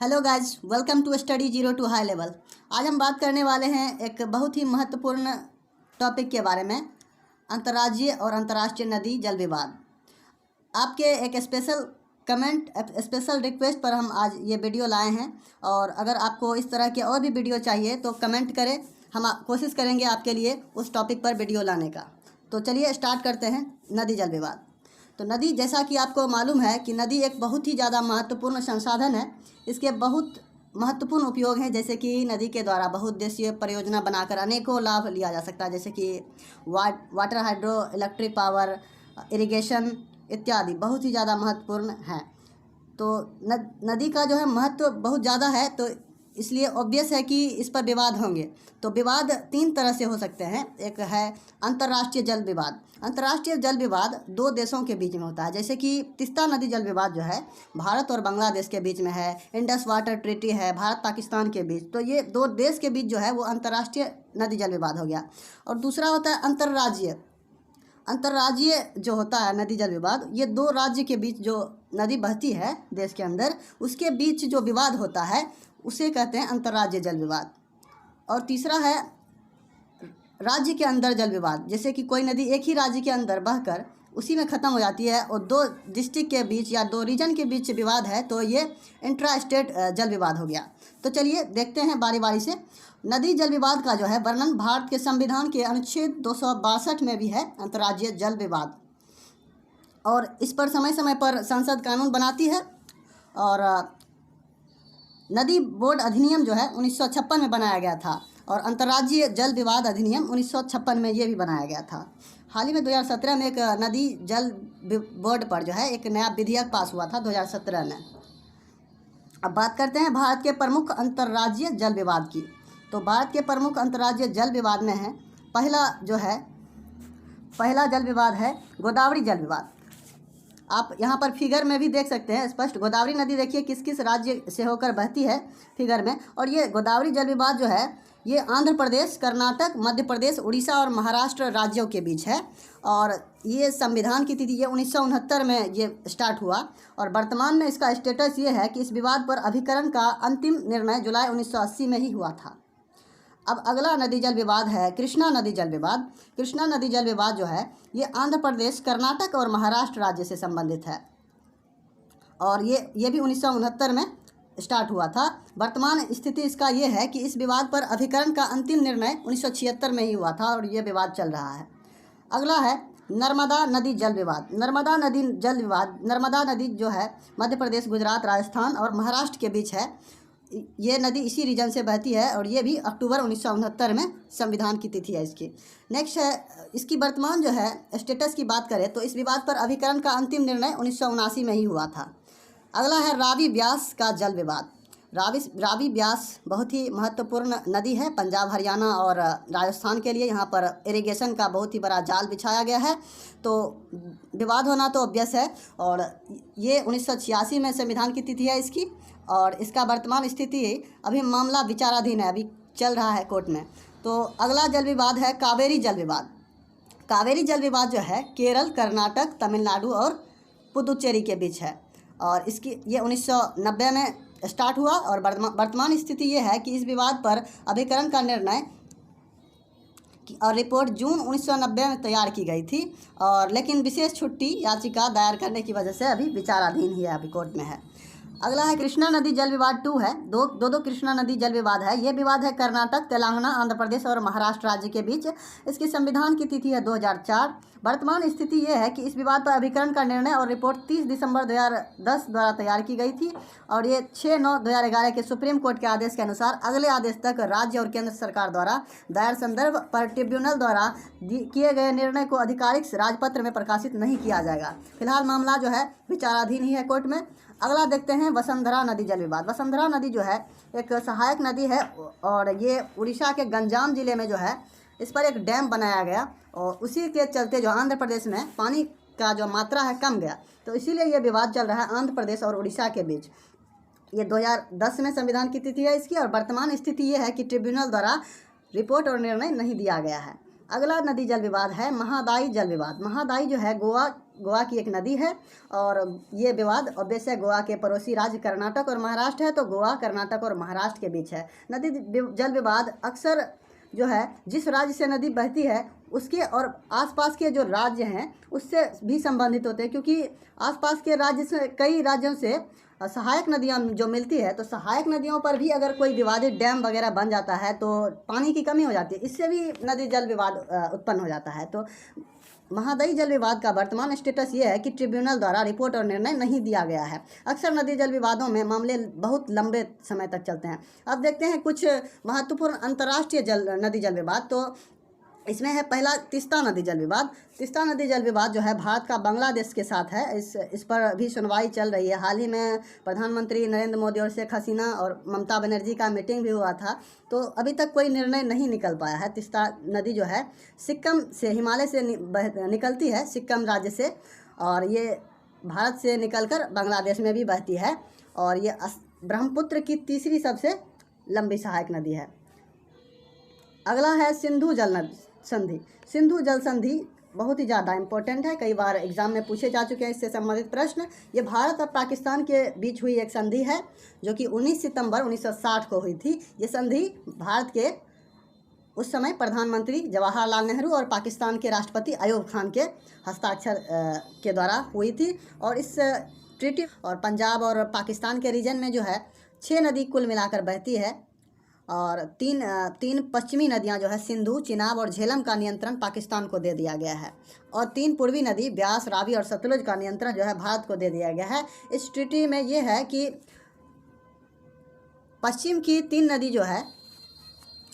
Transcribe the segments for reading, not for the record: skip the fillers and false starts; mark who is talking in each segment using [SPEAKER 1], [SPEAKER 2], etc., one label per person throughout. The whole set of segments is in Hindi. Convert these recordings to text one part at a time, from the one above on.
[SPEAKER 1] Hello guys, welcome to study zero to high level. आज हम बात करने वाले हैं एक बहुत ही महत्वपूर्ण टॉपिक के बारे में, अंतर्राज्यीय और अंतर्राष्ट्रीय नदी जल विवाद। आपके एक स्पेशल रिक्वेस्ट पर हम आज ये वीडियो लाए हैं, और अगर आपको इस तरह के और भी वीडियो चाहिए तो कमेंट करें। हम कोशिश करेंगे आपके लिए उस टॉपिक पर वीडियो लाने का। तो चलिए स्टार्ट करते हैं नदी जल विवाद। तो नदी, जैसा कि आपको मालूम है कि नदी एक बहुत ही ज़्यादा महत्वपूर्ण संसाधन है। इसके बहुत महत्वपूर्ण उपयोग हैं, जैसे कि नदी के द्वारा बहुउद्देशीय परियोजना बनाकर अनेकों लाभ लिया जा सकता है, जैसे कि water, hydro electric power, irrigation इत्यादि बहुत ही ज़्यादा महत्वपूर्ण है। तो नदी का जो है महत्व बहुत ज़्यादा है, तो इसलिए ऑब्वियस है कि इस पर विवाद होंगे। तो विवाद तीन तरह से हो सकते हैं। एक है अंतर्राष्ट्रीय जल विवाद। अंतर्राष्ट्रीय जल विवाद दो देशों के बीच में होता है, जैसे कि तीस्ता नदी जल विवाद जो है भारत और बांग्लादेश के बीच में है। इंडस वाटर ट्रीटी है भारत पाकिस्तान के बीच। तो ये दो देश के बीच जो है वो अंतर्राष्ट्रीय नदी जल विवाद हो गया। और दूसरा होता है अंतर्राज्यीय। अंतर्राज्यीय जो होता है नदी जल विवाद, ये दो राज्य के बीच जो नदी बहती है देश के अंदर, उसके बीच जो विवाद होता है उसे कहते हैं अंतर्राज्यीय जल विवाद। और तीसरा है राज्य के अंदर जल विवाद, जैसे कि कोई नदी एक ही राज्य के अंदर बहकर उसी में ख़त्म हो जाती है और दो डिस्ट्रिक्ट के बीच या दो रीजन के बीच विवाद है, तो ये इंट्रा स्टेट जल विवाद हो गया। तो चलिए देखते हैं बारी बारी से। नदी जल विवाद का जो है वर्णन भारत के संविधान के अनुच्छेद 262 में भी है, अंतर्राज्यीय जल विवाद। और इस पर समय समय पर संसद कानून बनाती है। और नदी बोर्ड अधिनियम जो है 1956 में बनाया गया था, और अंतर्राज्यीय जल विवाद अधिनियम 1956 में ये भी बनाया गया था। हाल ही में 2017 में एक नदी जल बोर्ड पर जो है एक नया विधेयक पास हुआ था 2017 में। अब बात करते हैं भारत के प्रमुख अंतर्राज्यीय जल विवाद की। तो भारत के प्रमुख अंतर्राज्यीय जल विवाद में है, पहला जल विवाद है गोदावरी जल विवाद। आप यहाँ पर फिगर में भी देख सकते हैं स्पष्ट। गोदावरी नदी देखिए किस किस राज्य से होकर बहती है फिगर में। और ये गोदावरी जल विवाद जो है ये आंध्र प्रदेश, कर्नाटक, मध्य प्रदेश, उड़ीसा और महाराष्ट्र राज्यों के बीच है। और ये संविधान की तिथि ये 1969 में ये स्टार्ट हुआ। और वर्तमान में इसका स्टेटस ये है कि इस विवाद पर अभिकरण का अंतिम निर्णय जुलाई 1980 में ही हुआ था। अब अगला नदी जल विवाद है कृष्णा नदी जल विवाद। कृष्णा नदी जल विवाद जो है ये आंध्र प्रदेश, कर्नाटक और महाराष्ट्र राज्य से संबंधित है। और ये भी 1969 में स्टार्ट हुआ था। वर्तमान स्थिति इसका ये है कि इस विवाद पर अभिकरण का अंतिम निर्णय 1976 में ही हुआ था, और ये विवाद चल रहा है। अगला है नर्मदा नदी जल विवाद। नर्मदा नदी जल विवाद, नर्मदा नदी जो है मध्य प्रदेश, गुजरात, राजस्थान और महाराष्ट्र के बीच है। ये नदी इसी रीजन से बहती है, और ये भी अक्टूबर 1969 में संविधान की तिथि है इसकी। नेक्स्ट है इसकी वर्तमान जो है स्टेटस की बात करें तो इस विवाद पर अभिकरण का अंतिम निर्णय 1979 में ही हुआ था। अगला है रावी ब्यास का जल विवाद। रावी ब्यास बहुत ही महत्वपूर्ण नदी है पंजाब, हरियाणा और राजस्थान के लिए। यहाँ पर इरिगेशन का बहुत ही बड़ा जाल बिछाया गया है, तो विवाद होना तो ऑब्वियस है। और ये 1986 में संविधान की तिथि है इसकी, और इसका वर्तमान स्थिति अभी मामला विचाराधीन है, अभी चल रहा है कोर्ट में। तो अगला जल विवाद है कावेरी जल विवाद। कावेरी जल विवाद जो है केरल, कर्नाटक, तमिलनाडु और पुदुचेरी के बीच है। और इसकी ये 1990 में स्टार्ट हुआ, और वर्तमान स्थिति ये है कि इस विवाद पर अभिकरण का निर्णय और रिपोर्ट जून 1990 में तैयार की गई थी, और लेकिन विशेष छुट्टी याचिका दायर करने की वजह से अभी विचाराधीन ही है, अभी कोर्ट में है। अगला है कृष्णा नदी जल विवाद 2 है। दो कृष्णा नदी जल विवाद है। ये विवाद है कर्नाटक, तेलंगाना, आंध्र प्रदेश और महाराष्ट्र राज्य के बीच। इसकी संविधान की तिथि है 2004। वर्तमान स्थिति ये है कि इस विवाद पर अभिकरण का निर्णय और रिपोर्ट 30 दिसंबर 2010 द्वारा तैयार की गई थी, और ये 6/9/2011 के सुप्रीम कोर्ट के आदेश के अनुसार अगले आदेश तक राज्य और केंद्र सरकार द्वारा दायर संदर्भ पर ट्रिब्यूनल द्वारा किए गए निर्णय को आधिकारिक राजपत्र में प्रकाशित नहीं किया जाएगा। फिलहाल मामला जो है विचाराधीन ही है कोर्ट में। अगला देखते हैं वसुंधरा नदी जल विवाद। वसुंधरा नदी जो है एक सहायक नदी है, और ये उड़ीसा के गंजाम जिले में जो है इस पर एक डैम बनाया गया, और उसी के चलते जो आंध्र प्रदेश में पानी का जो मात्रा है कम गया, तो इसीलिए ये विवाद चल रहा है आंध्र प्रदेश और उड़ीसा के बीच। ये 2010 में संविधान की तिथि है इसकी, और वर्तमान स्थिति ये है कि ट्रिब्यूनल द्वारा रिपोर्ट और निर्णय नहीं दिया गया है। अगला नदी जल विवाद है महादाई जल विवाद। महादाई जो है गोवा गोवा की एक नदी है और ये विवाद ऑब्वियस गोवा के पड़ोसी राज्य कर्नाटक और महाराष्ट्र है, तो गोवा कर्नाटक और महाराष्ट्र के बीच है। नदी जल विवाद अक्सर जो है जिस राज्य से नदी बहती है उसके और आसपास के जो राज्य हैं उससे भी संबंधित होते हैं, क्योंकि आसपास के राज्य से कई राज्यों से सहायक नदियाँ जो मिलती है, तो सहायक नदियों पर भी अगर कोई विवादित डैम वगैरह बन जाता है तो पानी की कमी हो जाती है, इससे भी नदी जल विवाद उत्पन्न हो जाता है। तो महादायी जल विवाद का वर्तमान स्टेटस ये है कि ट्रिब्यूनल द्वारा रिपोर्ट और निर्णय नहीं दिया गया है। अक्सर नदी जल विवादों में मामले बहुत लंबे समय तक चलते हैं। अब देखते हैं कुछ महत्वपूर्ण अंतर्राष्ट्रीय नदी जल विवाद। तो इसमें है पहला तीस्ता नदी जल विवाद। तीस्ता नदी जल विवाद जो है भारत का बांग्लादेश के साथ है। इस पर भी सुनवाई चल रही है। हाल ही में प्रधानमंत्री नरेंद्र मोदी और शेख हसीना और ममता बनर्जी का मीटिंग भी हुआ था, तो अभी तक कोई निर्णय नहीं निकल पाया है। तीस्ता नदी जो है सिक्किम से, हिमालय से निकलती है, सिक्किम राज्य से, और ये भारत से निकलकर बांग्लादेश में भी बहती है और ये ब्रह्मपुत्र की तीसरी सबसे लंबी सहायक नदी है। अगला है सिंधु जल संधि। सिंधु जल संधि बहुत ही ज़्यादा इम्पोर्टेंट है, कई बार एग्जाम में पूछे जा चुके हैं इससे संबंधित प्रश्न। ये भारत और पाकिस्तान के बीच हुई एक संधि है जो कि 19 सितंबर 1960 को हुई थी। ये संधि भारत के उस समय प्रधानमंत्री जवाहरलाल नेहरू और पाकिस्तान के राष्ट्रपति अयूब खान के हस्ताक्षर के द्वारा हुई थी। और इस ट्रीटी और पंजाब और पाकिस्तान के रीजन में जो है 6 नदी कुल मिलाकर बहती है और तीन पश्चिमी नदियां जो है सिंधु, चिनाब और झेलम का नियंत्रण पाकिस्तान को दे दिया गया है और 3 पूर्वी नदी ब्यास, रावी और सतलुज का नियंत्रण जो है भारत को दे दिया गया है। इस ट्रीटी में ये है कि पश्चिम की 3 नदी जो है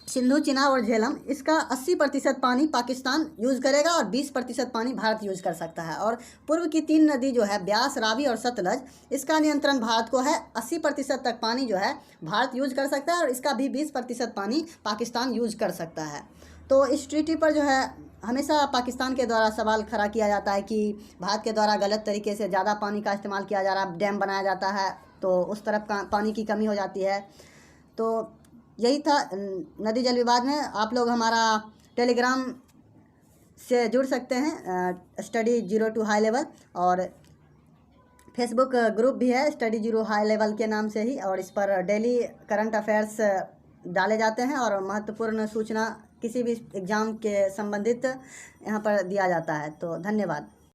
[SPEAKER 1] सिंधु, चिनाब और झेलम, इसका 80% पानी पाकिस्तान यूज़ करेगा और 20% पानी भारत यूज़ कर सकता है। और पूर्व की 3 नदी जो है ब्यास, रावी और सतलज, इसका नियंत्रण भारत को है। 80% तक पानी जो है भारत यूज़ कर सकता है और इसका भी 20% पानी पाकिस्तान यूज़ कर सकता है। तो इस ट्रीटी पर जो है हमेशा पाकिस्तान के द्वारा सवाल खड़ा किया जाता है कि भारत के द्वारा गलत तरीके से ज़्यादा पानी का इस्तेमाल किया जा रहा है, डैम बनाया जाता है तो उस तरफ का पानी की कमी हो जाती है। तो यही था नदी जल विवाद में। आप लोग हमारा टेलीग्राम से जुड़ सकते हैं, स्टडी 0 to हाई लेवल, और फेसबुक ग्रुप भी है स्टडी 0 हाई लेवल के नाम से ही, और इस पर डेली करंट अफेयर्स डाले जाते हैं और महत्वपूर्ण सूचना किसी भी एग्ज़ाम के संबंधित यहाँ पर दिया जाता है। तो धन्यवाद।